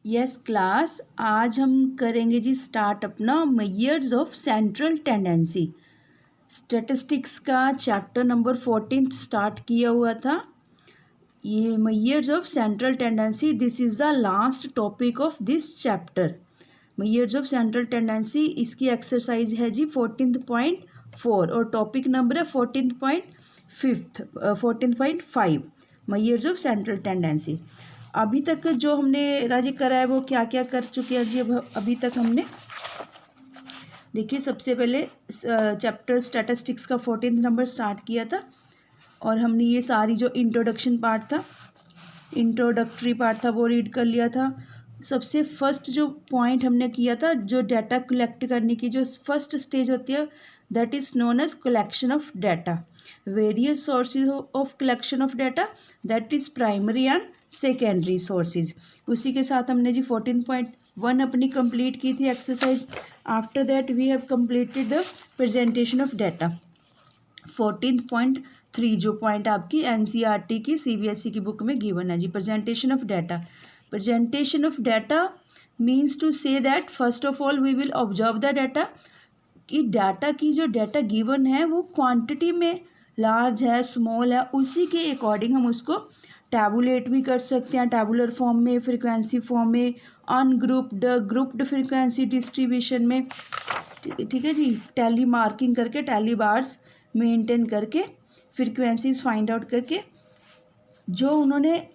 Yes class, आज हम करेंगे जी स्टार्ट अपना measures of central tendency. Statistics का चैप्टर नंबर 14 स्टार्ट किया हुआ था। ये measures of central tendency, this is the last topic of this chapter. Measures of central tendency, इसकी एक्सरसाइज है जी 14.4 और टॉपिक नंबर है 14.5 मेजर्स ऑफ सेंट्रल टेंडेंसी। अभी तक जो हमने राजी करा है वो क्या क्या कर चुके हैं जी। अभी तक हमने देखिए, सबसे पहले चैप्टर स्टैटिस्टिक्स का 14 नंबर स्टार्ट किया था और हमने ये सारी जो इंट्रोडक्शन पार्ट था, इंट्रोडक्टरी पार्ट था, वो रीड कर लिया था। सबसे फर्स्ट जो पॉइंट हमने किया था, जो डाटा कलेक्ट करने की जो फर्स्ट स्टेज होती है, that is known as collection of data. Various sources of collection of data, that is primary and secondary sources. उसी के साथ हमने जी 14.1 अपनी कंप्लीट की थी exercise. After that we have completed the presentation of data. 14.3 जो पॉइंट आपकी NCERT की सीबीएसई की बुक में गिवन है जी, presentation of data. Presentation of data means to say that first of all we will observe the data, कि data की जो डाटा गिवन है वो क्वांटिटी में लार्ज है, स्मॉल है, उसी के अकॉर्डिंग हम उसको टैबुलेट भी कर सकते हैं, टैबुलर फॉर्म में, फ्रीक्वेंसी फॉर्म में, अनग्रुप्ड, ग्रुप्ड फ्रीक्वेंसी डिस्ट्रीब्यूशन में। ठीक है जी, टैली मार्किंग करके, टैली बार्स मेंटेन करके, फ्रीक्वेंसीज फाइंड आउट करके, जो उन्होंने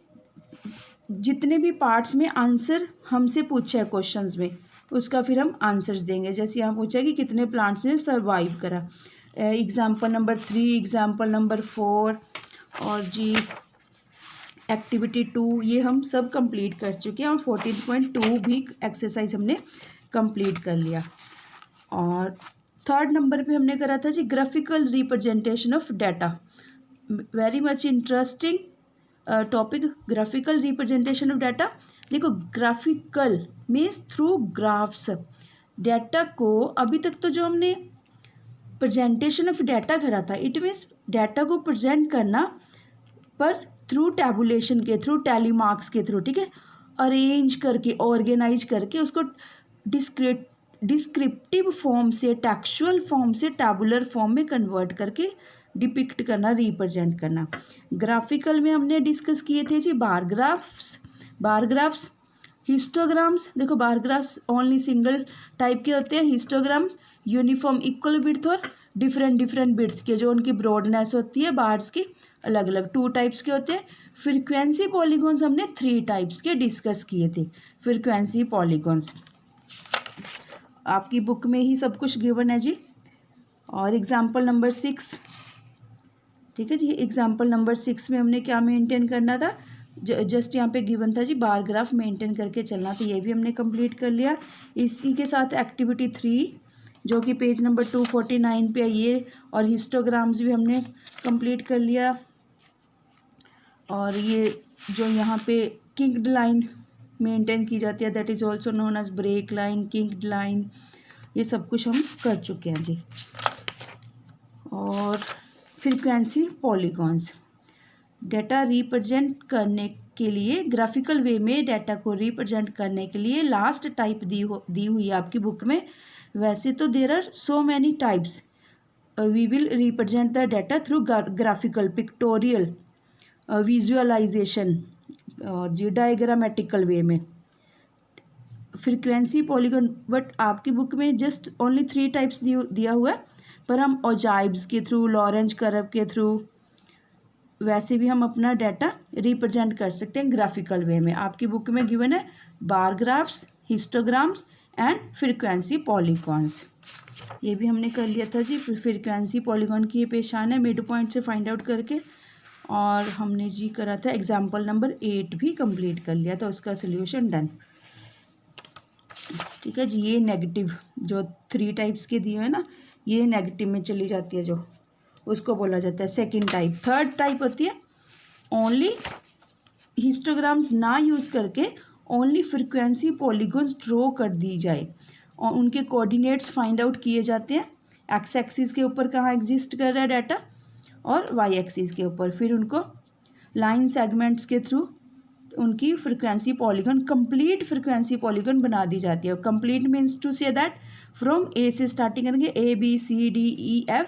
जितने भी पार्ट्स में आंसर हमसे पूछा है क्वेश्चंस में, उसका फिर हम आंसर्स देंगे। जैसे यहाँ पूछा है कि कितने प्लांट्स ने सर्वाइव करा, एग्जाम्पल नंबर 3, एग्जाम्पल नंबर 4 और जी एक्टिविटी 2, ये हम सब कंप्लीट कर चुके हैं और 14.2 भी एक्सरसाइज हमने कंप्लीट कर लिया। और थर्ड नंबर पे हमने करा था जी graphical representation of data. Very much interesting topic, graphical representation of data. देखो, graphical means through graphs. Data को अभी तक तो जो हमने प्रेजेंटेशन ऑफ डाटा करा था, इट मीन्स डाटा को प्रेजेंट करना, पर थ्रू टैबुलेशन के थ्रू, टैली मार्क्स के थ्रू, ठीक है, अरेंज करके, ऑर्गेनाइज करके, उसको डिस्क्रिप्टिव फॉर्म से, टेक्सुअल फॉर्म से टैबुलर फॉर्म में कन्वर्ट करके डिपिक्ट करना, रिप्रेजेंट करना। ग्राफिकल में हमने डिस्कस किए थे जी बार ग्राफ्स, हिस्टोग्राम्स। देखो, bar graphs only single type के होते हैं, हिस्टोग्राम्स यूनिफॉर्म इक्वल विड्थ और डिफरेंट विड्थ के, जो उनकी ब्रॉडनेस होती है बार्स की अलग अलग 2 टाइप्स के होते हैं। फ्रीक्वेंसी पॉलीगॉन्स हमने 3 टाइप्स के डिस्कस किए थे। फ्रीक्वेंसी पॉलीगॉन्स आपकी बुक में ही सब कुछ गिवन है जी। और एग्जाम्पल नंबर 6, ठीक है जी, एग्जाम्पल नंबर 6 में हमने क्या मेंटेन करना था, जस्ट यहाँ पे गिवन था जी बार ग्राफ मेंटेन करके चलना, तो ये भी हमने कंप्लीट कर लिया। इसी के साथ एक्टिविटी 3 जो कि पेज नंबर 249 पे है ये, और हिस्टोग्राम्स भी हमने कंप्लीट कर लिया। और ये जो यहाँ पे किंक्ड लाइन मेंटेन की जाती है, that is also known as break line, kinked line, ये सब कुछ हम कर चुके हैं जी। और फ्रीक्वेंसी पॉलीगॉन्स, डाटा रिप्रेजेंट करने के लिए, ग्राफिकल वे में डाटा को रिप्रेजेंट करने के लिए लास्ट टाइप दी हुई है आपकी बुक में। वैसे तो there are so many types, we will represent the data through graphical, pictorial, visualisation और जी डायग्रामेटिकल वे में, फ्रीक्वेंसी पॉलीगॉन। बट आपकी बुक में जस्ट ओनली 3 टाइप्स दिया हुआ है, पर हम ओजाइब्स के थ्रू, लॉरेंज कर्व के थ्रू, वैसे भी हम अपना डाटा रिप्रेजेंट कर सकते हैं ग्राफिकल वे में। आपकी बुक में गिवन है बार graphs, histograms and frequency polygons. ये भी हमने कर लिया था जी। फ्रीक्वेंसी पॉलीगॉन की ये पेशान है मिड पॉइंट से फाइंड आउट करके, और हमने जी करा था एग्जाम्पल नंबर 8 भी कंप्लीट कर लिया था, उसका सोल्यूशन डन। ठीक है जी, ये नेगेटिव जो 3 टाइप्स के दिए हैं ना, ये नेगेटिव में चली जाती है, जो उसको बोला जाता है सेकंड टाइप। थर्ड टाइप होती है ओनली हिस्टोग्राम्स ना यूज़ करके ओनली फ्रीक्वेंसी पॉलीगॉन्स ड्रॉ कर दी जाए और उनके कोऑर्डिनेट्स फाइंड आउट किए जाते हैं। एक्स एक्सिस के ऊपर कहाँ एग्जिस्ट कर रहा है डाटा, और वाई एक्सिस के ऊपर, फिर उनको लाइन सेगमेंट्स के थ्रू उनकी frequency polygon complete frequency polygon बना दी जाती है। Complete means to say that from A से स्टार्टिंग करेंगे, ABCDEFGH।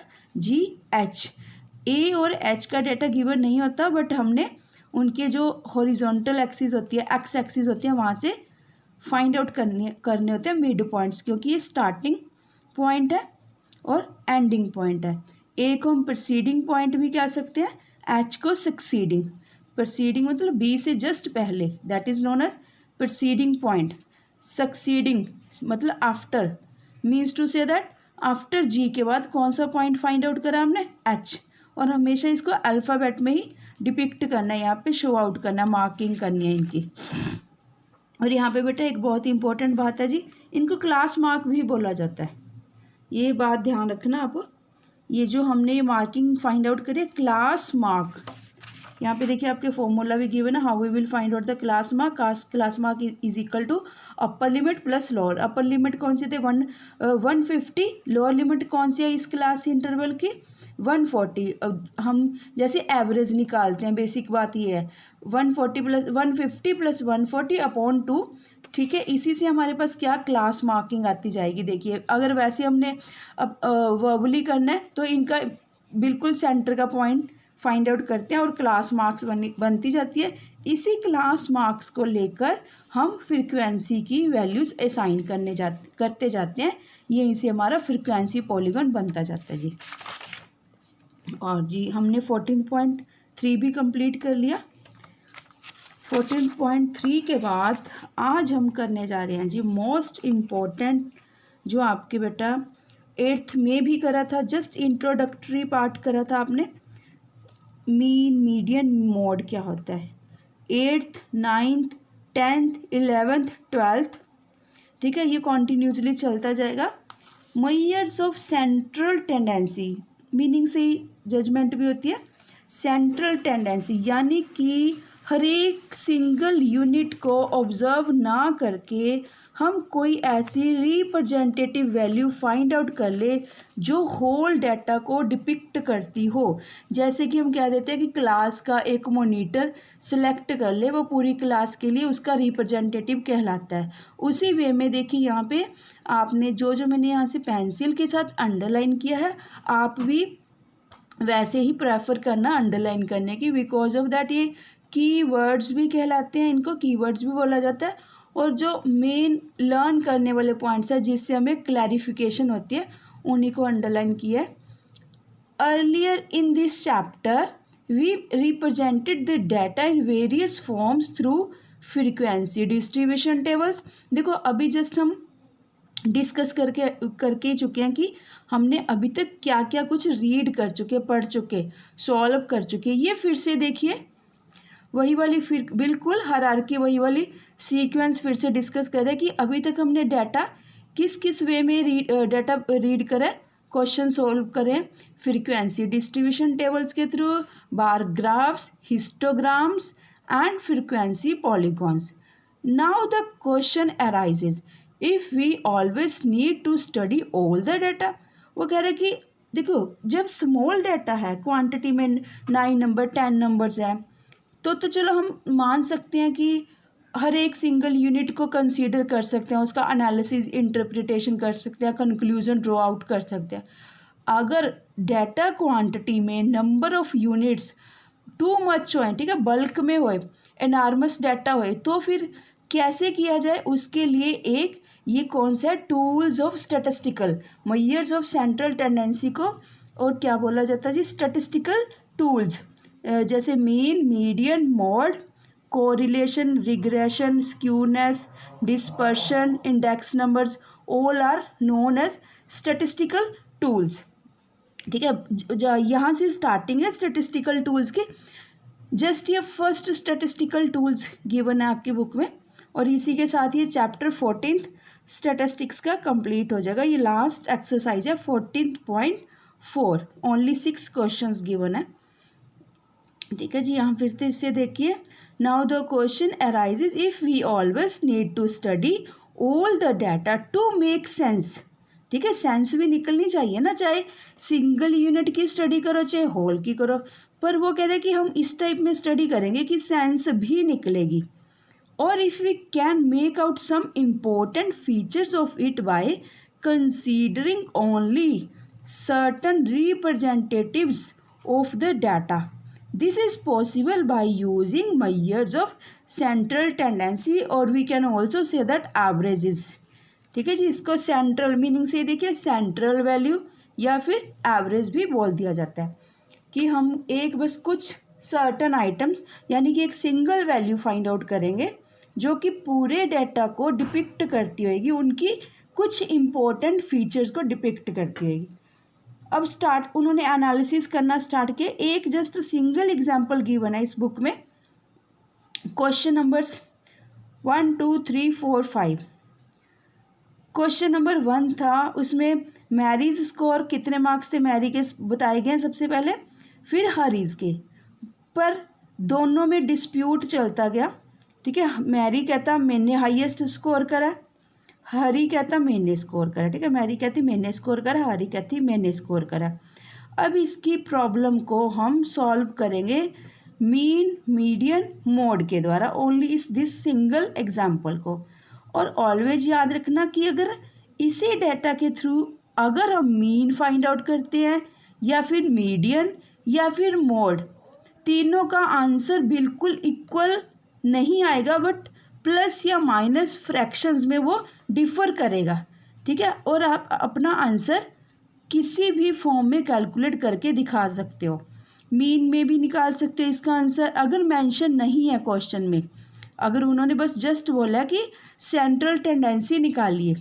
ए और एच का डाटा गिवन नहीं होता, बट हमने उनके जो हॉरिजॉन्टल एक्सिस होती है, एक्स एक्सिस होती है, वहाँ से फाइंड आउट करने होते हैं मिड पॉइंट्स, क्योंकि ये स्टार्टिंग पॉइंट है और एंडिंग पॉइंट है। ए को हम प्रीसीडिंग पॉइंट भी कह सकते हैं, एच को सक्सीडिंग। प्रीसीडिंग मतलब बी से जस्ट पहले, that is known as preceding point. Succeeding मतलब after, means to say that after G के बाद कौन सा पॉइंट फाइंड आउट करा हमने, एच। और हमेशा इसको अल्फ़ाबेट में ही डिपिक्ट करना है, यहाँ पे शो आउट करना, मार्किंग करनी है इनकी। और यहाँ पे बेटा एक बहुत ही इंपॉर्टेंट बात है जी, इनको क्लास मार्क भी बोला जाता है। ये बात ध्यान रखना आप, ये जो हमने ये मार्किंग फाइंड आउट करी क्लास मार्क, यहाँ पे देखिए आपके फॉर्मूला भी गिवन है, how we will find out the class mark. Class mark is equal to upper limit plus lower. Upper limit कौन सी थे 150, लोअर लिमिट कौन सी है इस क्लास इंटरवल की 140। हम जैसे एवरेज निकालते हैं, बेसिक बात ये है 140 प्लस 150 प्लस 140 अपॉन 2, ठीक है। इसी से हमारे पास क्या क्लास मार्किंग आती जाएगी। देखिए अगर वैसे हमने अब वर्बली करना है तो इनका बिल्कुल सेंटर का पॉइंट फाइंड आउट करते हैं और क्लास मार्क्स बनती जाती है। इसी क्लास मार्क्स को लेकर हम फ्रीक्वेंसी की वैल्यूज़ असाइन करते जाते हैं, यहीं से हमारा फ्रीक्वेंसी पॉलीगन बनता जाता है जी। और जी हमने 14.3 भी कंप्लीट कर लिया। 14.3 के बाद आज हम करने जा रहे हैं जी मोस्ट इम्पोर्टेंट, जो आपके बेटा 8th में भी करा था, जस्ट इंट्रोडक्टरी पार्ट करा था आपने, मीन मीडियन मोड क्या होता है। 8th 9th 10th 11th 12th, ठीक है, ये कॉन्टीन्यूसली चलता जाएगा। Measures of central tendency, meaning से ही जजमेंट भी होती है। सेंट्रल टेंडेंसी यानी कि हर एक सिंगल यूनिट को ऑब्जर्व ना करके हम कोई ऐसी रिप्रेजेंटेटिव वैल्यू फाइंड आउट कर ले जो होल डाटा को डिपिक्ट करती हो। जैसे कि हम कह देते हैं कि क्लास का एक मॉनिटर सिलेक्ट कर ले, वो पूरी क्लास के लिए उसका रिप्रेजेंटेटिव कहलाता है। उसी वे में देखिए यहाँ पे आपने जो मैंने यहाँ से पेंसिल के साथ अंडरलाइन किया है, आप भी वैसे ही प्रेफर करना अंडरलाइन करने की, बिकॉज ऑफ दैट ये कीवर्ड्स भी कहलाते हैं, इनको कीवर्ड्स भी बोला जाता है। और जो मेन लर्न करने वाले पॉइंट्स है जिससे हमें क्लैरिफिकेशन होती है, उन्हीं को अंडरलाइन किया है। Earlier in this chapter we represented the data in various forms through frequency distribution tables. देखो अभी जस्ट हम डिस्कस करके ही चुके हैं कि हमने अभी तक क्या क्या कुछ रीड कर चुके, पढ़ चुके, सॉल्व कर चुके। ये फिर से देखिए वही वाली, फिर बिल्कुल हायरार्की वही वाली सीक्वेंस फिर से डिस्कस करें कि अभी तक हमने डाटा किस किस वे में डाटा रीड करें, क्वेश्चन सॉल्व करें फ्रीक्वेंसी डिस्ट्रीब्यूशन टेबल्स के through, bar graphs, histograms and frequency polygons. Now the question arises if we always need to study all the data. वो कह रहे कि देखो जब स्मॉल डाटा है, क्वांटिटी में 9 नंबर 10 नंबर्स हैं, तो चलो हम मान सकते हैं कि हर एक सिंगल यूनिट को कंसीडर कर सकते हैं, उसका एनालिसिस इंटरप्रिटेशन कर सकते हैं, कंक्लूजन ड्रॉ आउट कर सकते हैं। अगर डाटा क्वांटिटी में number of units too much होए, ठीक है, बल्क में होए, एनार्मस डाटा होए, तो फिर कैसे किया जाए, उसके लिए एक ये कौन सा है, tools of statistical measures of central tendency को और क्या बोला जाता है जी, स्टैटिस्टिकल टूल्स, जैसे mean, median, mode, correlation, regression, skewness, dispersion, index numbers, all are known as statistical tools. ठीक है, यहाँ से स्टार्टिंग है स्टैटिस्टिकल टूल्स की। जस्ट ये फर्स्ट स्टैटिस्टिकल टूल्स गिवन है आपकी बुक में, और इसी के साथ ये चैप्टर 14th स्टैटिस्टिक्स का कंप्लीट हो जाएगा। ये लास्ट एक्सरसाइज है 14.4, ओनली 6 क्वेश्चंस गिवन है। ठीक है जी, यहाँ फिर से इससे देखिए, now the question arises if we always need to study all the data to make sense. ठीक है, सेंस भी निकलनी चाहिए ना, चाहे सिंगल यूनिट की स्टडी करो चाहे होल की करो, पर वो कहते हैं कि हम इस टाइप में स्टडी करेंगे कि सेंस भी निकलेगी। और if we can make out some important features of it by considering only certain representatives of the data. This is possible by using measures of central tendency or we can also say that averages. ठीक है जी, इसको central meaning से देखिए central value या फिर average भी बोल दिया जाता है कि हम एक बस कुछ सर्टन आइटम्स यानी कि एक सिंगल वैल्यू फाइंड आउट करेंगे जो कि पूरे डाटा को डिपिक्ट करती होगी, उनकी कुछ इम्पोर्टेंट फीचर्स को डिपिक्ट करती होगी। अब उन्होंने एनालिसिस करना स्टार्ट किया। एक जस्ट सिंगल एग्जांपल गिवन है इस बुक में। Question numbers 1 2 3 4 5। क्वेश्चन नंबर 1 था, उसमें मैरीज स्कोर कितने मार्क्स थे मैरी के बताए गए सबसे पहले, फिर हरीज के, पर दोनों में डिस्प्यूट चलता गया। ठीक है, मैरी कहता मैंने हाईएस्ट स्कोर करा, हरी कहता मैंने स्कोर करा। ठीक है, मैरी कहती मैंने स्कोर करा, हरी कहती मैंने स्कोर करा। अब इसकी प्रॉब्लम को हम सॉल्व करेंगे मीन मीडियन मोड के द्वारा, ओनली इस दिस सिंगल एग्जाम्पल को। और ऑलवेज याद रखना कि अगर इसी डाटा के थ्रू अगर हम मीन फाइंड आउट करते हैं या फिर मीडियन या फिर मोड, तीनों का आंसर बिल्कुल इक्वल नहीं आएगा, बट प्लस या माइनस फ्रैक्शंस में वो डिफ़र करेगा। ठीक है, और आप अपना आंसर किसी भी फॉर्म में कैलकुलेट करके दिखा सकते हो, मीन में भी निकाल सकते हो इसका आंसर अगर मेंशन नहीं है क्वेश्चन में। अगर उन्होंने बस जस्ट बोला कि सेंट्रल टेंडेंसी निकालिए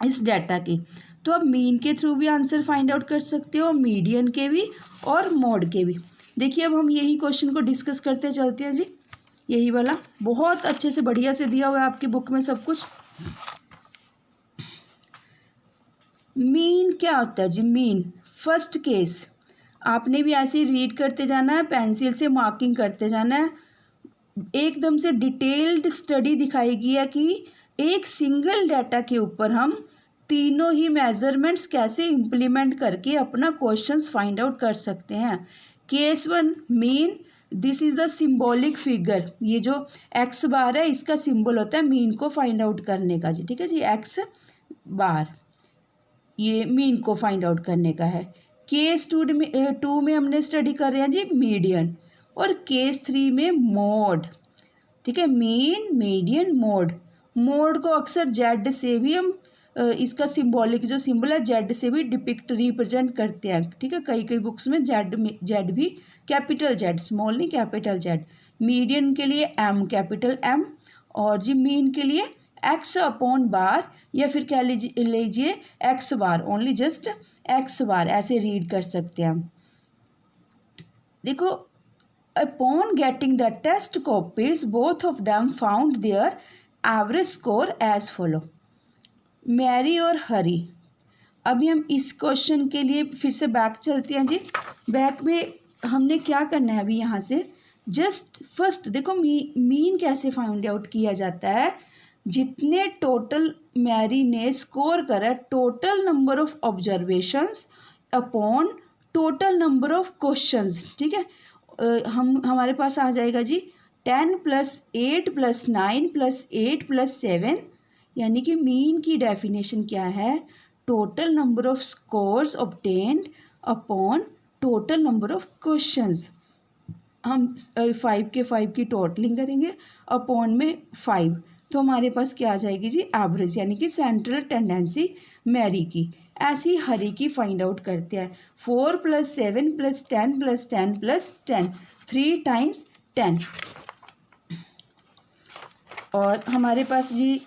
इस डाटा की, तो आप मीन के थ्रू भी आंसर फाइंड आउट कर सकते हो, मीडियन के भी और मोड के भी। देखिए अब हम यही क्वेश्चन को डिस्कस करते चलते हैं जी। यही वाला बहुत अच्छे से बढ़िया से दिया हुआ है आपकी बुक में सब कुछ। मीन क्या होता है जी? मीन फर्स्ट केस आपने भी ऐसे ही रीड करते जाना है, पेंसिल से मार्किंग करते जाना है। एकदम से डिटेल्ड स्टडी दिखाई गई है कि एक सिंगल डाटा के ऊपर हम तीनों ही मेजरमेंट्स कैसे इम्प्लीमेंट करके अपना क्वेश्चंस फाइंड आउट कर सकते हैं। Case 1 mean, this is the symbolic figure. ये जो एक्स बार है इसका सिंबल होता है मीन को फाइंड आउट करने का जी। ठीक है जी, एक्स बार ये मीन को फाइंड आउट करने का है। केस 2 में हमने स्टडी कर रहे हैं जी मीडियन, और केस 3 में मोड। ठीक है, मीन मीडियन मोड। मोड को अक्सर जेड से भी हम इसका सिंबॉलिक जो सिंबल है जेड से भी डिपिक्ट रिप्रेजेंट करते हैं। ठीक है, कई कई बुक्स में जेड भी कैपिटल जेड, स्मॉल नहीं कैपिटल जेड। मीडियन के लिए एम कैपिटल एम, और जी मीन के लिए एक्स अपॉन बार या फिर कह लीजिए x bar, only just x bar, ऐसे रीड कर सकते हैं हम। देखो, upon getting the test copies both of them found their average score as follow. Mary और हरी। अभी हम इस क्वेश्चन के लिए फिर से बैक चलते हैं जी। बैक में हमने क्या करना है अभी यहाँ से, जस्ट फर्स्ट देखो मीन कैसे फाइंड आउट किया जाता है। जितने टोटल मैरी ने स्कोर करा, total number of observations upon total number of questions. ठीक है, हमारे पास आ जाएगा जी 10 + 8 + 9 + 8 + 7, यानी कि मीन की डेफिनेशन क्या है, total number of scores obtained upon total number of questions. हम 5 के 5 की टोटलिंग करेंगे अपॉन में 5, तो हमारे पास क्या आ जाएगी जी एवरेज, यानी कि सेंट्रल टेंडेंसी मैरी की। ऐसी हरी की फाइंड आउट करते हैं। 4 + 7 + 10 + 10 + 10, 3 × 10। और हमारे पास जी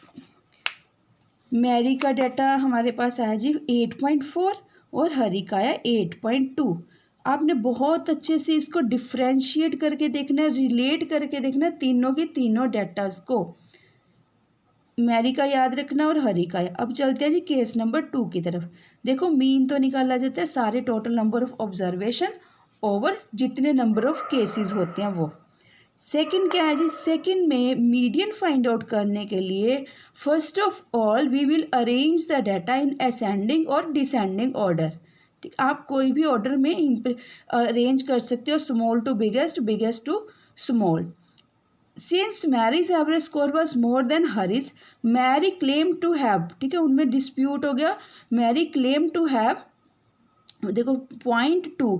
मैरी का डाटा हमारे पास आया जी 8.4 और हरी का आया 8.2। आपने बहुत अच्छे से इसको डिफ्रेंशिएट करके देखना है, रिलेट करके देखना है तीनों के तीनों डाटास को। मैरी का याद रखना और हरी का। अब चलते हैं जी केस नंबर 2 की तरफ। देखो मीन तो निकाला जाता है सारे total number of observation over जितने नंबर ऑफ केसेस होते हैं वो। सेकंड क्या है जी, सेकंड में मीडियन फाइंड आउट करने के लिए first of all we will arrange the data in ascending और डिसेंडिंग ऑर्डर। ठीक, आप कोई भी ऑर्डर में अरेंज कर सकते हो, small to biggest, biggest to small. Since Mary's average score was more than Hari's, Mary claim to have, ठीक है, उनमें डिस्प्यूट हो गया, मैरी क्लेम टू हैव, देखो 0.2,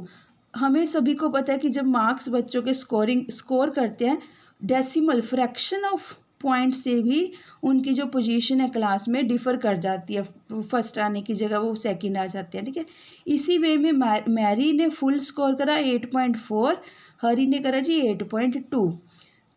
हमें सभी को पता है कि जब मार्क्स बच्चों के स्कोर करते हैं, डेसिमल फ्रैक्शन ऑफ पॉइंट से भी उनकी जो पोजीशन है क्लास में डिफ़र कर जाती है, फर्स्ट आने की जगह वो सेकंड आ जाते हैं, ठीक है। इसी वे में मैरी ने फुल स्कोर करा 8.4, हरी ने करा जी 8.2।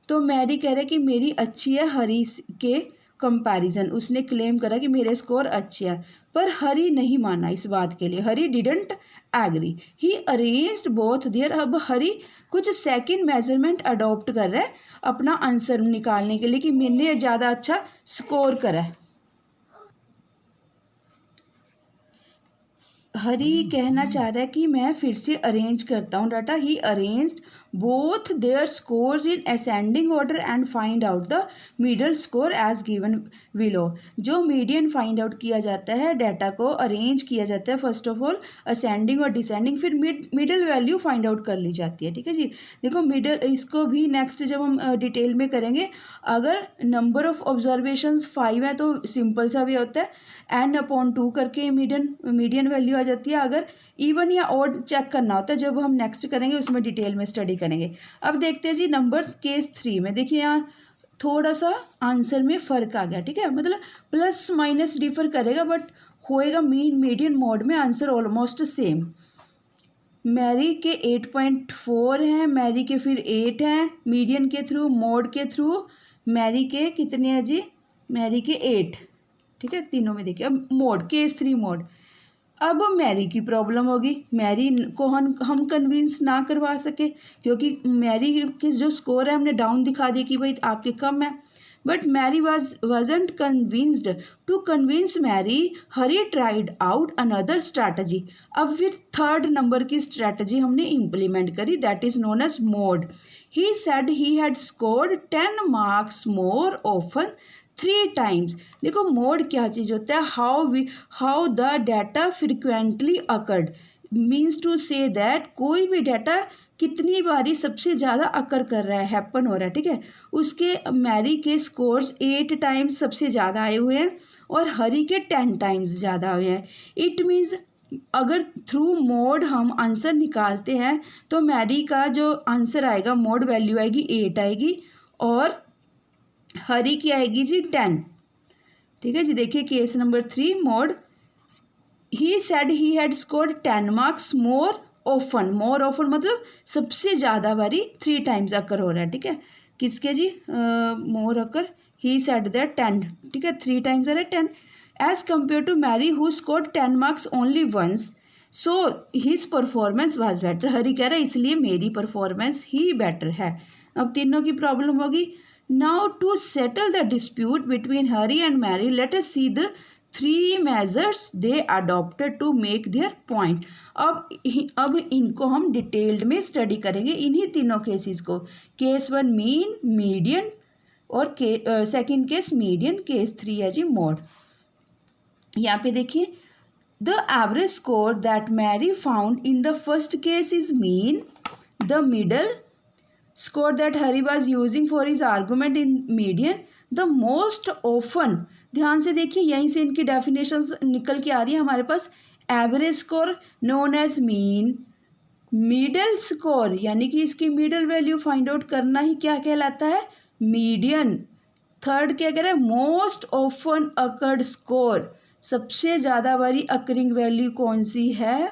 तो मैरी कह रहा है कि मेरी अच्छी है हरी के कंपैरिजन, उसने क्लेम करा कि मेरे स्कोर अच्छे हैं, पर हरी नहीं माना इस बात के लिए, Hari didn't agree, he arranged both there. अब हरी कुछ सेकंड मेजरमेंट अडॉप्ट कर रहा है अपना आंसर निकालने के लिए कि मैंने ज़्यादा अच्छा स्कोर करा है। हरी कहना चाह रहा है कि मैं फिर से अरेंज करता हूँ data, he arranged both their scores in ascending order and find out the middle score as given below. जो मीडियन फाइंड आउट किया जाता है, डाटा को अरेंज किया जाता है फर्स्ट ऑफ ऑल असेंडिंग और डिसेंडिंग, फिर मिडल वैल्यू फाइंड आउट कर ली जाती है, ठीक है जी। देखो मिडल, इसको भी नेक्स्ट जब हम डिटेल में करेंगे, अगर नंबर ऑफ ऑब्जर्वेशंस 5 है तो सिंपल सा भी होता है n/2 करके मीडियन वैल्यू आ जाती है, अगर इवन या ऑड चेक करना होता है, जब हम नेक्स्ट करेंगे उसमें डिटेल में स्टडी करेंगे। अब देखते हैं जी नंबर केस 3 में, देखिए यहाँ थोड़ा सा आंसर में फ़र्क आ गया, ठीक है, मतलब प्लस माइनस डिफर करेगा बट होएगा मीन मीडियन मोड में आंसर ऑलमोस्ट सेम। मैरी के 8.4 हैं, मैरी के फिर 8 हैं, मीडियन के थ्रू, मोड के थ्रू मैरी के कितने हैं जी, मैरी के 8, ठीक है, तीनों में देखिए। अब मोड, केस 3 मोड, अब मैरी की प्रॉब्लम होगी, मैरी को हम कन्विंस ना करवा सके क्योंकि मैरी के जो स्कोर है हमने डाउन दिखा दिया कि भाई आपके कम है, but Mary wasn't convinced। To convince Mary, Hari tried out another strategy. अब फिर थर्ड नंबर की स्ट्रैटेजी हमने इम्प्लीमेंट करी, that is known as mode. He said he had scored 10 marks more often 3 times. देखो मोड क्या चीज़ होता है, how the data frequently occurred, means to say that कोई भी डाटा कितनी बारी सबसे ज़्यादा अकर कर रहा है, हैपन हो रहा है, ठीक है। उसके मैरी के स्कोर्स 8 टाइम्स सबसे ज़्यादा आए हुए हैं और हरी के 10 टाइम्स ज़्यादा हुए हैं। इट मीन्स अगर थ्रू मोड हम आंसर निकालते हैं तो मैरी का जो आंसर आएगा, मोड वैल्यू आएगी 8 आएगी और हरी की आएगी जी 10, ठीक है जी। देखिए case number 3 mode, he said he had scored 10 marks more often, more often मतलब सबसे ज़्यादा बारी 3 टाइम्स अकर हो रहा है, ठीक है। किसके जी, मोर अकर, ही सेड दैट 10, ठीक है, 3 टाइम्स आ रहा है 10, as compare to Mary who scored 10 marks only once, so his performance was better. Hari कह रहा है इसलिए मेरी परफॉर्मेंस ही बेटर है। अब तीनों की प्रॉब्लम होगी। Now to settle the dispute between Hari and Mary, let us see the 3 measures they adopted to make their point. अब इनको हम डिटेल्ड में स्टडी करेंगे, इन्हीं तीनों केसेस को, केस 1 मीन, मीडियन और सेकंड केस मीडियन, केस 3 है जी मोड। यहाँ पे देखिए, the average score that Mary found in the first case is mean, the middle score that Hari was using for his argument in median, the most often। ध्यान से देखिए, यहीं से इनकी डेफिनेशंस निकल के आ रही है हमारे पास। Average score known as mean, middle score यानी कि इसकी मिडल वैल्यू फाइंड आउट करना ही क्या कहलाता है, मीडियन। थर्ड क्या कह रहा है, मोस्ट ऑफन अकर्ड स्कोर, सबसे ज़्यादा बारी अकरिंग वैल्यू कौन सी है,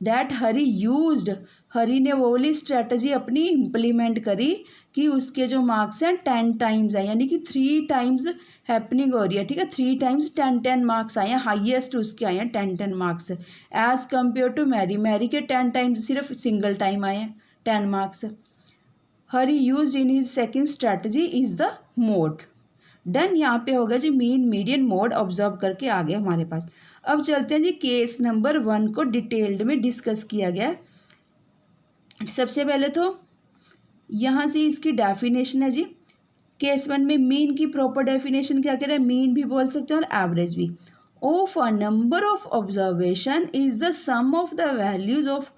दैट हरी यूज्ड, हरी ने वो वाली स्ट्रैटेजी अपनी इम्प्लीमेंट करी कि उसके जो मार्क्स हैं 10 टाइम्स है, यानी कि 3 टाइम्स हैपनिंग हो रही है, ठीक है, 3 टाइम्स 10 मार्क्स आए हैं, हाईएस्ट उसके आए हैं 10 marks, as compare to Mary, Mary के 10 टाइम्स सिर्फ सिंगल टाइम आए हैं 10 marks. Hari used in his second strategy is the mode. Done, यहाँ पे होगा जी मीन, मीडियन, मोड ऑब्जर्व करके आ गया हमारे पास। अब चलते हैं जी केस नंबर 1 को डिटेल्ड में डिस्कस किया गया। सबसे पहले तो यहाँ से इसकी डेफिनेशन है जी। केस 1 में मीन की प्रॉपर डेफिनेशन क्या कह रहा है, मीन भी बोल सकते हैं और एवरेज भी। of a number of observation is the sum of the values of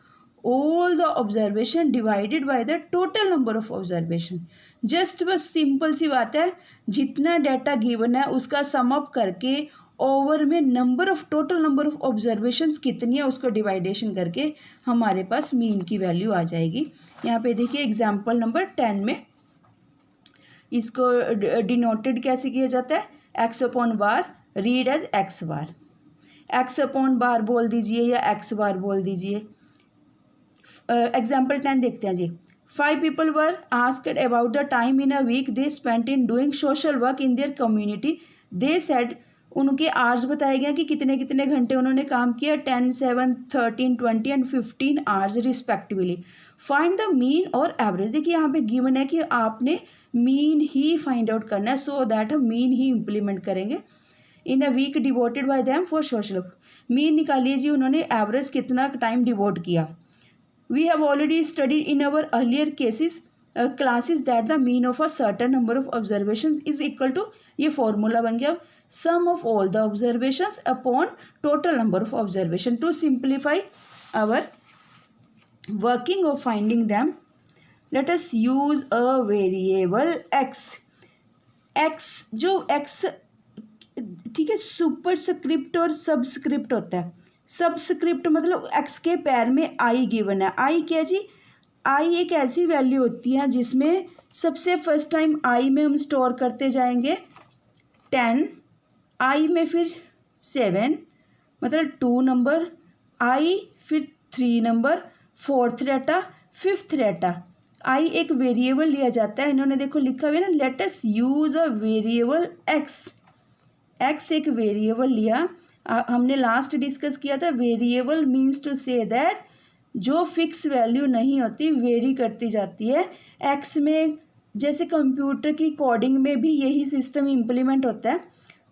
all the observation divided by the total number of observation. Just बस सिंपल सी बात है, जितना डाटा गिवन है उसका सम अप करके ओवर में number of total number of observations कितनी है उसको डिवाइडेशन करके हमारे पास मीन की वैल्यू आ जाएगी। यहाँ पे देखिए एग्जाम्पल नंबर 10 में इसको डिनोटेड कैसे किया जाता है, एक्स अपॉन बार रीड एज एक्स बार, एक्स अपॉन बार बोल दीजिए या एक्स बार बोल दीजिए। एग्जाम्पल 10 देखते हैं जी। 5 people were asked about the time in a week they spent in doing social work in their community. They said, उनके आवर्स बताए गए कि कितने कितने घंटे उन्होंने काम किया, 10, 7, 13, 20 and 15 hours respectively. Find the mean और एवरेज। देखिए यहाँ पे गिवन है कि आपने मीन ही फाइंड आउट करना है, सो दैट हम मीन ही इम्प्लीमेंट करेंगे। In a week devoted by them for social work. Mean निकालिए जी, उन्होंने एवरेज कितना टाइम डिवोट किया। We have already studied in our earlier classes that the mean of a certain number of observations is equal to, ये formula बन गया, sum of all the observations upon total number of observation. To simplify our working of finding them, let us use a variable x. x जो x ठीक है superscript और subscript होता है। Subscript मतलब एक्स के पैर में आई गिवन है। आई क्या जी, आई एक ऐसी वैल्यू होती है जिसमें सबसे फर्स्ट टाइम आई में हम स्टोर करते जाएंगे 10, आई में फिर 7 मतलब 2 नंबर, आई फिर 3 number, 4th data, 5th data. आई एक वेरिएबल लिया जाता है, इन्होंने देखो लिखा हुआ है ना, let us use a variable x. X एक वेरिएबल लिया, हमने लास्ट डिस्कस किया था variable means to say that जो फिक्स वैल्यू नहीं होती, वेरी करती जाती है। एक्स में जैसे कंप्यूटर की कोडिंग में भी यही सिस्टम इम्प्लीमेंट होता है।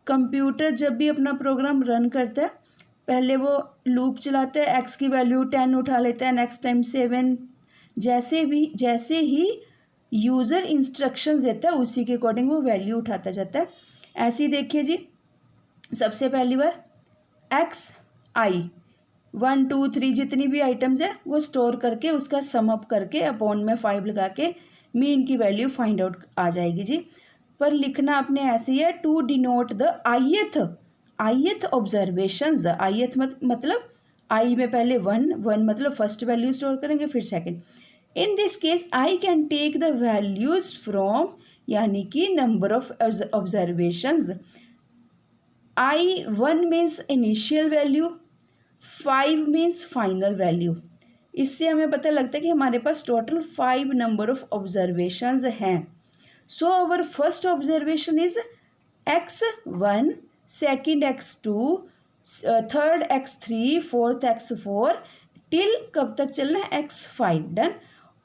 कंप्यूटर जब भी अपना प्रोग्राम रन करता है पहले वो लूप चलाता है, एक्स की वैल्यू 10 उठा लेता है, नेक्स्ट टाइम 7, जैसे ही यूज़र इंस्ट्रक्शंस देता है उसी के अकॉर्डिंग वो वैल्यू उठाता जाता है। ऐसे ही देखिए जी, सबसे पहली बार एक्स आई 1, 2, 3 जितनी भी आइटम्स है वो स्टोर करके उसका सम अप करके अपॉन में 5 लगा के मीन की वैल्यू फाइंड आउट आ जाएगी जी। पर लिखना आपने ऐसे ही है, to denote the ith observations. Ith मतलब आई में पहले 1 मतलब फर्स्ट वैल्यू स्टोर करेंगे फिर second. In this case I can take the values from यानी कि number of observations. I1 means initial value, 5 means final value. इससे हमें पता लगता है कि हमारे पास टोटल 5 नंबर ऑफ ऑब्जर्वेशंस हैं। So our first observation is x1, second x2, third x3, fourth x4 till कब तक चलना है x5। डन।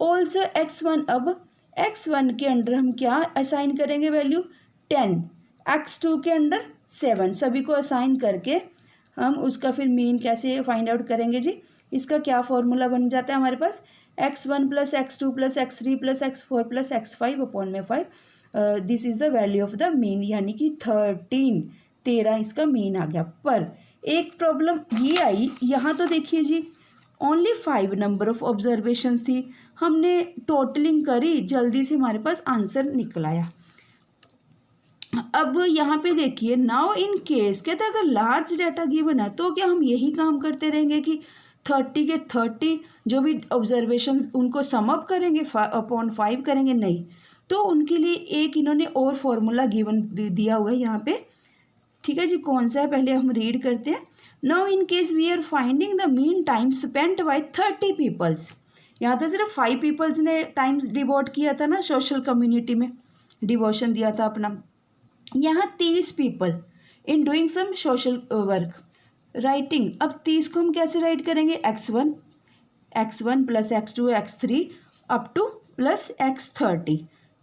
ऑल्सो x1, अब x1 के अंडर हम क्या असाइन करेंगे वैल्यू 10, x2 के अंडर 7, सभी को असाइन करके हम उसका फिर मीन कैसे फाइंड आउट करेंगे जी। इसका क्या फॉर्मूला बन जाता है हमारे पास, x1 plus x2 plus x3 plus x4 plus x5 upon में 5। This is the value of the mean यानी कि 13 इसका मीन आ गया। पर एक प्रॉब्लम ये आई, यहाँ तो देखिए जी ओनली 5 नंबर ऑफ ऑब्जर्वेशंस थी, हमने टोटलिंग करी, जल्दी से हमारे पास आंसर निकल आया। अब यहाँ पे देखिए नाउ इन केस कहते हैं अगर लार्ज डाटा गिवन है तो क्या हम यही काम करते रहेंगे कि 30 के 30 जो भी ऑब्जर्वेशंस उनको सम अप करेंगे अपॉन 5 करेंगे, नहीं। तो उनके लिए एक इन्होंने और फॉर्मूला गिवन दिया हुआ है यहाँ पे, ठीक है जी। कौन सा है पहले हम रीड करते हैं। Now in case we are finding the mean time spent by 30 peoples. यहाँ तो सिर्फ 5 पीपल्स ने टाइम्स डिवोट किया था ना, सोशल कम्युनिटी में डिवोशन दिया था अपना। यहाँ 30 people in doing some social work writing. अब 30 को हम कैसे राइट करेंगे, x1 plus x2 x3 up to plus x30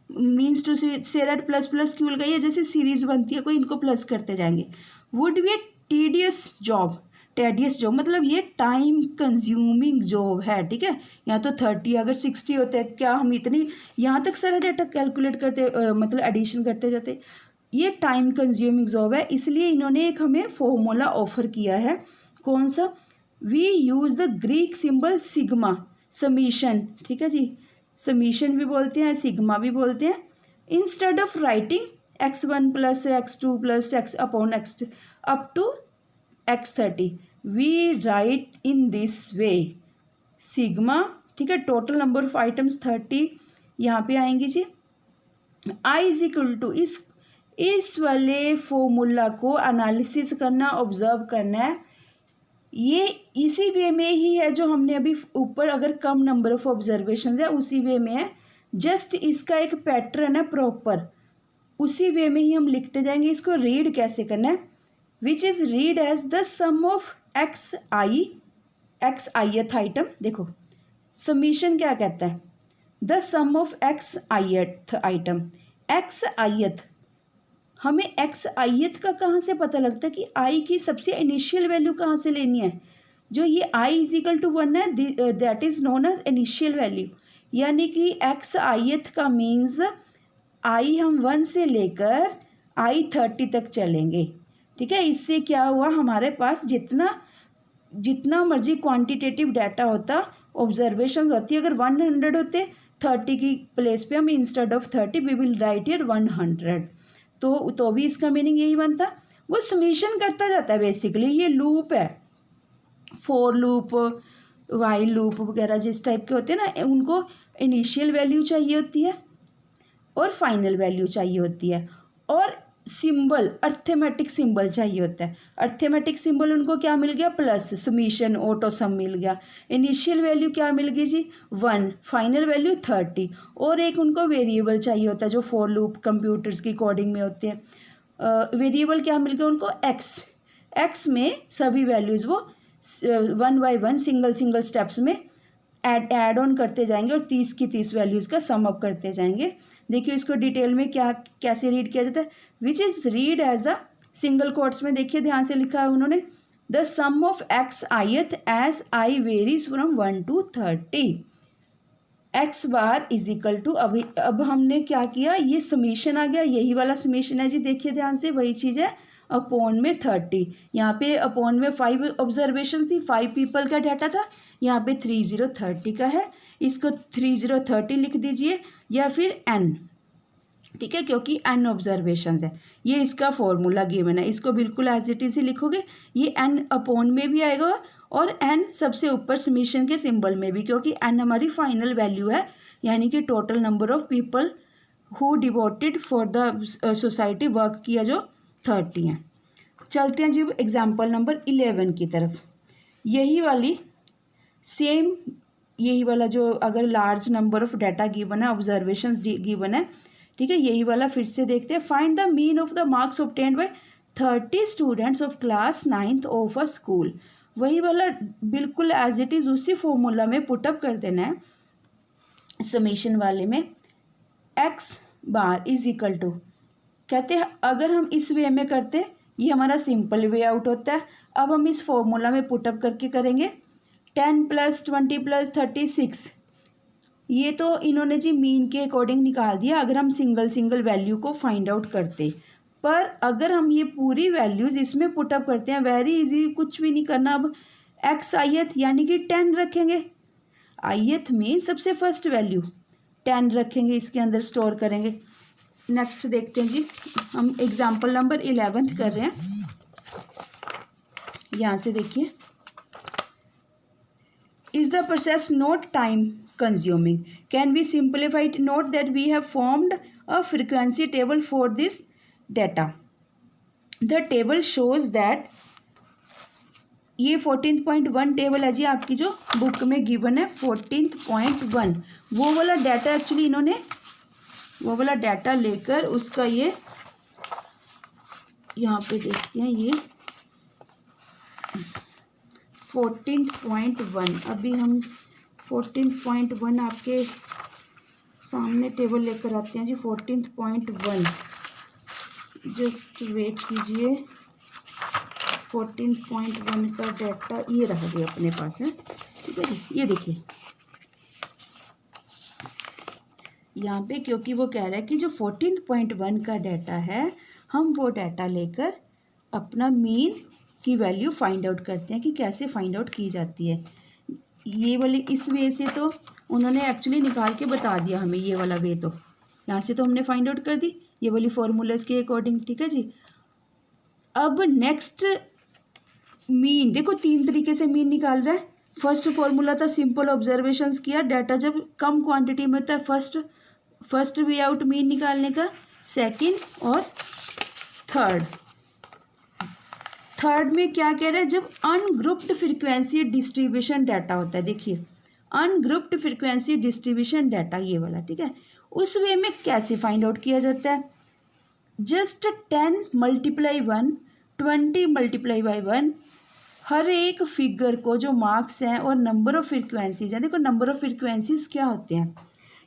means to say that plus plus क्यों लगाइए, जैसे सीरीज बनती है कोई, इनको प्लस करते जाएंगे। Would be A tedious job मतलब ये टाइम कंज्यूमिंग जॉब है, ठीक है। यहाँ तो 30 अगर 60 होते हैं क्या हम इतनी यहाँ तक सारा डाटा कैलकुलेट करते मतलब एडिशन करते जाते। ये टाइम कंज्यूमिंग जॉब है, इसलिए इन्होंने एक हमें फॉर्मूला ऑफर किया है। कौन सा? We use the Greek symbol sigma summation, ठीक है जी, समीशन भी बोलते हैं, सिग्मा भी बोलते हैं। Instead of writing x1 plus x2 plus x upon x up to x30 we write in this way sigma, ठीक है। टोटल नंबर ऑफ आइटम्स 30 यहाँ पे आएंगी जी। आई इज इक्वल टू इस वाले फॉर्मूला को एनालिसिस करना, ऑब्जर्व करना है। ये इसी वे में ही है जो हमने अभी ऊपर, अगर कम नंबर ऑफ ऑब्जर्वेशन है उसी वे में है, जस्ट इसका एक पैटर्न है प्रॉपर, उसी वे में ही हम लिखते जाएंगे। इसको रीड कैसे करना है? Which is read as the sum of x ith item. देखो समीशन क्या कहता है? The sum of x ith item. X ith, हमें एक्स आईएथ का कहाँ से पता लगता है कि आई की सबसे इनिशियल वैल्यू कहाँ से लेनी है? जो ये आई इज इक्वल टू 1 है, that is known as initial value. यानी कि एक्स आईएथ का मीन्स आई हम 1 से लेकर आई 30 तक चलेंगे, ठीक है। इससे क्या हुआ, हमारे पास जितना मर्जी क्वांटिटेटिव डाटा होता, ऑब्जर्वेशन होती, अगर 100 होते 30 की प्लेस पे हम instead of 30 we will write here 100, तो भी इसका मीनिंग यही बनता। वो समीशन करता जाता है बेसिकली। ये लूप है, फॉर लूप, वाइल लूप वगैरह जिस टाइप के होते हैं ना, उनको इनिशियल वैल्यू चाहिए होती है और फाइनल वैल्यू चाहिए होती है, और सिंबल, अर्थमेटिक सिंबल चाहिए होता है। अर्थमेटिक सिंबल उनको क्या मिल गया? प्लस, समीशन, ऑटो सम मिल गया। इनिशियल वैल्यू क्या मिल गई जी? 1, फाइनल वैल्यू 30, और एक उनको वेरिएबल चाहिए होता है जो फॉर लूप कंप्यूटर्स की कोडिंग में होते हैं। वेरिएबल क्या मिल गया उनको? एक्स में सभी वैल्यूज़ वो 1 बाय 1 सिंगल स्टेप्स में ऐड ऑन करते जाएंगे और 30 की 30 वैल्यूज़ का सम अप करते जाएंगे। देखिए इसको डिटेल में कैसे रीड किया जाता है। Which is read as a, single quotes में देखिए ध्यान से लिखा है उन्होंने, the sum of x ith as i varies from 1 to 30 x bar is equal to, अब हमने क्या किया, ये समीशन आ गया, यही वाला समीशन है जी, देखिए ध्यान से, वही चीज़ है, अपॉन में 30। यहाँ पे अपॉन में 5 ऑब्जर्वेशन थी, 5 पीपल का डाटा था, यहाँ पे 3030 का है, इसको 3030 लिख दीजिए या फिर n, ठीक है, क्योंकि n ऑब्जर्वेशंस है। ये इसका फॉर्मूला गिवन है, इसको बिल्कुल एज इट इज ही लिखोगे। ये n अपॉन में भी आएगा और n सबसे ऊपर समीशन के सिंबल में भी, क्योंकि n हमारी फाइनल वैल्यू है, यानी कि total number of people who devoted for the society work किया जो 30 हैं। चलते हैं जी एग्जाम्पल नंबर 11 की तरफ। यही वाली सेम, यही वाला जो अगर large number of data given है, ऑब्जर्वेशंस गिवन है, ठीक है, यही वाला फिर से देखते हैं। Find the mean of the marks obtained by 30 students of class 9th of a school. वही वाला बिल्कुल एज इट इज़ उसी फॉर्मूला में पुटअप कर देना है समेशन वाले में। X bar is equal to, कहते हैं अगर हम इस वे में करते, ये हमारा सिंपल वे आउट होता है। अब हम इस फॉर्मूला में पुटअप करके करेंगे 10 + 20 + 36, ये तो इन्होंने जी मीन के अकॉर्डिंग निकाल दिया अगर हम सिंगल वैल्यू को फाइंड आउट करते। पर अगर हम ये पूरी वैल्यूज़ इसमें पुटअप करते हैं, वेरी इजी, कुछ भी नहीं करना। अब एक्स आईएथ यानी कि 10 रखेंगे, आईएथ में सबसे फर्स्ट वैल्यू 10 रखेंगे, इसके अंदर स्टोर करेंगे। नेक्स्ट देखते हैं जी, हम एग्जाम्पल नंबर 11 कर रहे हैं। यहाँ से देखिए, is the process not time consuming? Can we simplify it? Note that we have formed a frequency table for this data. The table shows that ये 14.1 टेबल है जी आपकी जो बुक में गिवन है। 14.1 वो वाला डाटा, एक्चुअली इन्होंने वो वाला डाटा लेकर उसका ये यहाँ पे देखते हैं, ये 14.1, अभी हम 14.1 आपके सामने टेबल लेकर आते हैं जी। 14.1, जस्ट वेट कीजिए। 14.1 का डाटा ये रहा जी अपने पास है, ठीक है जी। ये देखिए यहाँ पे, क्योंकि वो कह रहा है कि जो 14.1 का डाटा है हम वो डाटा लेकर अपना मीन की वैल्यू फाइंड आउट करते हैं कि कैसे फाइंड आउट की जाती है। ये वाली इस वे से तो उन्होंने एक्चुअली निकाल के बता दिया हमें, ये वाला वे तो यहाँ से तो हमने फाइंड आउट कर दी ये वाली फॉर्मूलाज के अकॉर्डिंग, ठीक है जी। अब नेक्स्ट मीन देखो 3 तरीके से मीन निकाल रहा है। फर्स्ट फॉर्मूला था सिंपल ऑब्जर्वेशंस किया, डाटा जब कम क्वांटिटी में होता है फर्स्ट वे आउट मीन निकालने का। सेकंड और थर्ड में क्या कह रहा है, जब अनग्रुप्ड फ्रीक्वेंसी डिस्ट्रीब्यूशन डाटा होता है, देखिए अनग्रुप्ड फ्रीक्वेंसी डिस्ट्रीब्यूशन डाटा ये वाला, ठीक है, उस वे में कैसे फाइंड आउट किया जाता है। जस्ट 10 × 1 20 × 1 हर एक फिगर को जो मार्क्स हैं और नंबर ऑफ़ फ्रीक्वेंसीज हैं, देखो नंबर ऑफ़ फ्रीक्वेंसीज क्या होते हैं,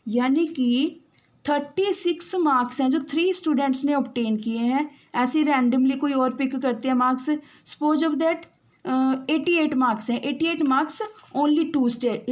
यानी कि 36 मार्क्स हैं जो 3 स्टूडेंट्स ने ऑब्टेन किए हैं। ऐसे रैंडमली कोई और पिक करते हैं marks, suppose of that 88 marks हैं, 88 मार्क्स ओनली 2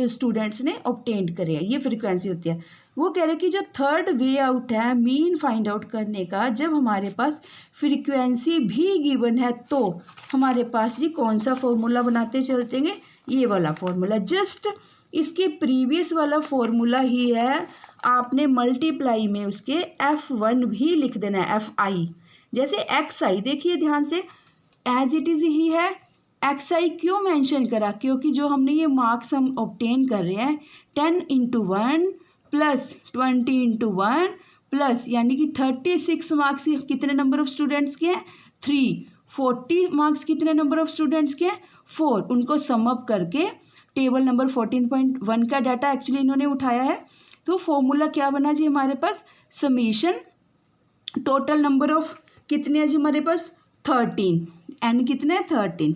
स्टूडेंट्स ने ऑब्टेन करे हैं, ये फ्रीक्वेंसी होती है। वो कह रहे हैं कि जो थर्ड वे आउट है मीन फाइंड आउट करने का, जब हमारे पास फ्रीक्वेंसी भी गिवन है तो हमारे पास जी कौन सा फॉर्मूला बनाते चलतेंगे, ये वाला फॉर्मूला। जस्ट इसके प्रीवियस वाला फॉर्मूला ही है, आपने मल्टीप्लाई में उसके F1 भी लिख देना है, FI जैसे XI, देखिए ध्यान से एज इट इज़ ही है। XI क्यों मेंशन करा, क्योंकि जो हमने ये मार्क्स हम ऑब्टेन कर रहे हैं 10 × 1 + 20 × 1 प्लस यानी कि 36 मार्क्स कितने नंबर ऑफ़ स्टूडेंट्स के हैं 3, 40 मार्क्स कितने नंबर ऑफ़ स्टूडेंट्स के हैं 4, उनको सम अप करके टेबल नंबर 14.1 का डाटा एक्चुअली इन्होंने उठाया है। तो फॉर्मूला क्या बना जी हमारे पास, समीशन टोटल नंबर ऑफ़ कितने हैं जी हमारे पास 13, n कितने हैं 13,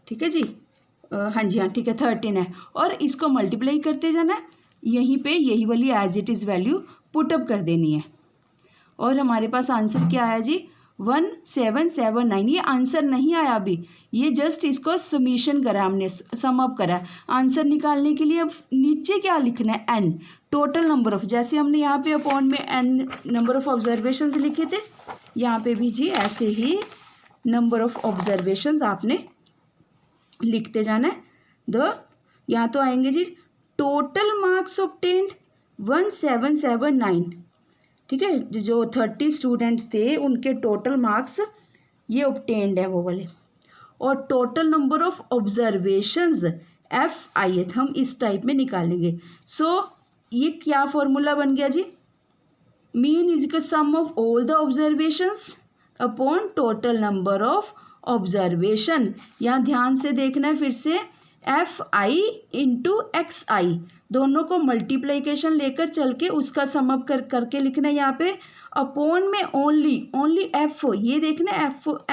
ठीक है जी, हाँ जी हाँ ठीक है 13 है, और इसको मल्टीप्लाई करते जाना है, यहीं पे यही वाली as it is value put up कर देनी है, और हमारे पास आंसर क्या आया जी 1779। ये आंसर नहीं आया अभी, ये जस्ट इसको समीशन करा हमने, सम अप करा। आंसर निकालने के लिए अब नीचे क्या लिखना है, n टोटल नंबर ऑफ, जैसे हमने यहाँ पे अपॉन में n नंबर ऑफ ऑब्जर्वेशंस लिखे थे, यहाँ पे भी जी ऐसे ही नंबर ऑफ ऑब्जर्वेशंस आपने लिखते जाना है। दो यहाँ तो आएंगे जी टोटल मार्क्स ऑब्टेन्ड 1779, ठीक है, जो 30 स्टूडेंट्स थे उनके टोटल मार्क्स ये ऑब्टेन्ड है वो वाले, और total number of observations FI हम इस टाइप में निकालेंगे। सो ये क्या फॉर्मूला बन गया जी, mean is equal sum of all the observations upon total number of observation. यहाँ ध्यान से देखना है फिर से, FI × XI दोनों को मल्टीप्लिकेशन लेकर चल के उसका सम अप करके लिखना है यहाँ पे, अपॉन में ओनली F, ये देखना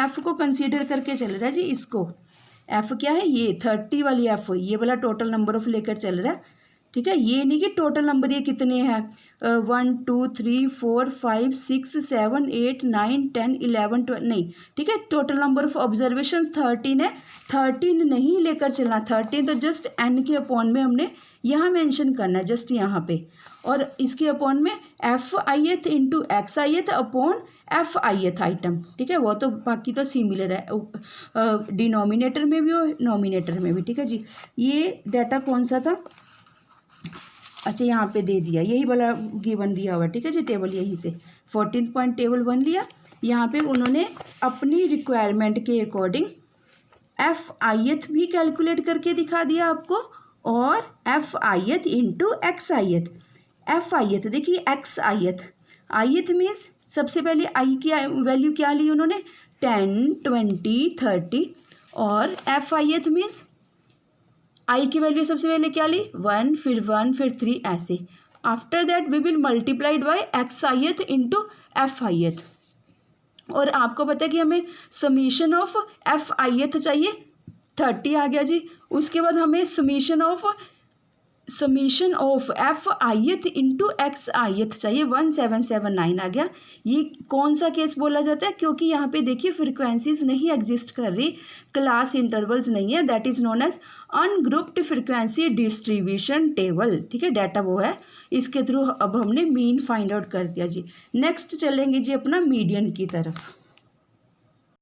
F को कंसीडर करके चल रहा है जी, इसको F क्या है, ये 30 वाली F, ये वाला टोटल नंबर ऑफ लेकर चल रहा है, ठीक है, ये नहीं कि टोटल नंबर ये कितने हैं 1 2 3 4 5 6 7 8 9 10 11 12 नहीं, ठीक है, टोटल नंबर ऑफ ऑब्जर्वेशन 13 है, 13 नहीं लेकर चलना, 13 तो जस्ट n के अपॉन में हमने यहाँ मेंशन करना है, जस्ट यहाँ पे, और इसके अपॉन में FI × XI upon FI item, ठीक है, वो तो बाकी तो सिमिलर है डिनोमिनेटर में भी और नोमिनेटर में भी, ठीक है जी। ये डाटा कौन सा था, अच्छा यहाँ पे दे दिया, यही वाला गिवन दिया हुआ, ठीक है जी, टेबल यहीं से 14 पॉइंट टेबल 1 लिया, यहाँ पे उन्होंने अपनी रिक्वायरमेंट के अकॉर्डिंग FI भी कैलकुलेट करके दिखा दिया आपको, और FI × XI, FI देखिए XI मीन्स सबसे पहले I की वैल्यू क्या ली उन्होंने 10 20 30, और FI मीन्स I की वैल्यू सबसे पहले क्या ली 1 फिर 3 ऐसे, after that we will multiplied by XI × FI, और आपको पता है कि हमें समीशन ऑफ FI चाहिए 30 आ गया जी, उसके बाद हमें समीशन ऑफ FI × XI चाहिए 1779 आ गया। ये कौन सा केस बोला जाता है, क्योंकि यहाँ पे देखिए फ्रिक्वेंसीज नहीं एग्जिस्ट कर रही, क्लास इंटरवल्स नहीं है, that is known as ungrouped frequency distribution table, ठीक है, डाटा वो है, इसके थ्रू अब हमने मीन फाइंड आउट कर दिया जी। नेक्स्ट चलेंगे जी अपना मीडियन की तरफ।